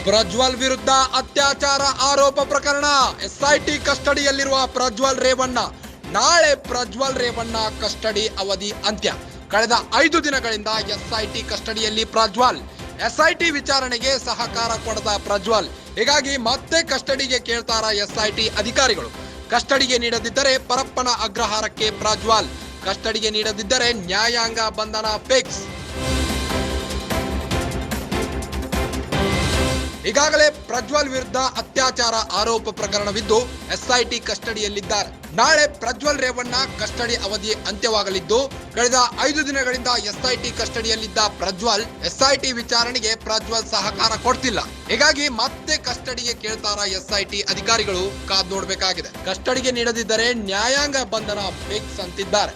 ಪ್ರಜ್ವಲ್ ವಿರುದ್ಧ ಅತ್ಯಾಚಾರ ಆರೋಪ ಪ್ರಕರಣ. ಎಸ್ಐಟಿ ಕಸ್ಟಡಿಯಲ್ಲಿರುವ ಪ್ರಜ್ವಲ್ ರೇವಣ್ಣ. ನಾಳೆ ಪ್ರಜ್ವಲ್ ರೇವಣ್ಣ ಕಸ್ಟಡಿ ಅವಧಿ ಅಂತ್ಯ. ಕಳೆದ 5 ದಿನಗಳಿಂದ ಎಸ್ಐಟಿ ಕಸ್ಟಡಿಯಲ್ಲಿ ಪ್ರಜ್ವಲ್. ಎಸ್ಐಟಿ ವಿಚಾರಣೆಗೆ ಸಹಕಾರ ಕೊಡದ ಪ್ರಜ್ವಲ್. ಹೀಗಾಗಿ ಮತ್ತೆ ಕಸ್ಟಡಿಗೆ ಕೇಳ್ತಾರ ಎಸ್ಐಟಿ ಅಧಿಕಾರಿಗಳು. ಕಸ್ಟಡಿಗೆ ನೀಡದಿದ್ದರೆ ಪರಪ್ಪನ ಅಗ್ರಹಾರಕ್ಕೆ ಪ್ರಜ್ವಲ್. ಕಸ್ಟಡಿಗೆ ನೀಡದಿದ್ದರೆ ನ್ಯಾಯಾಂಗ ಬಂಧನ ಫಿಕ್ಸ್. ಈಗಾಗಲೇ ಪ್ರಜ್ವಲ್ ವಿರುದ್ಧ ಅತ್ಯಾಚಾರ ಆರೋಪ ಪ್ರಕರಣವಿದ್ದು ಎಸ್ಐಟಿ ಕಸ್ಟಡಿಯಲ್ಲಿದ್ದಾರೆ. ನಾಳೆ ಪ್ರಜ್ವಲ್ ರೇವಣ್ಣ ಕಸ್ಟಡಿ ಅವಧಿ ಅಂತ್ಯವಾಗಲಿದ್ದು, ಕಳೆದ 5 ದಿನಗಳಿಂದ ಎಸ್ಐಟಿ ಕಸ್ಟಡಿಯಲ್ಲಿದ್ದ ಪ್ರಜ್ವಲ್. ಎಸ್ಐಟಿ ವಿಚಾರಣೆಗೆ ಪ್ರಜ್ವಲ್ ಸಹಕಾರ ಕೊಡ್ತಿಲ್ಲ. ಹೀಗಾಗಿ ಮತ್ತೆ ಕಸ್ಟಡಿಗೆ ಕೇಳ್ತಾರ ಎಸ್ಐಟಿ ಅಧಿಕಾರಿಗಳು. ಕಾದ್ ನೋಡಬೇಕಾಗಿದೆ. ಕಸ್ಟಡಿಗೆ ನೀಡದಿದ್ದರೆ ನ್ಯಾಯಾಂಗ ಬಂಧನ ಫಿಕ್ಸ್ ಅಂತಿದ್ದಾರೆ.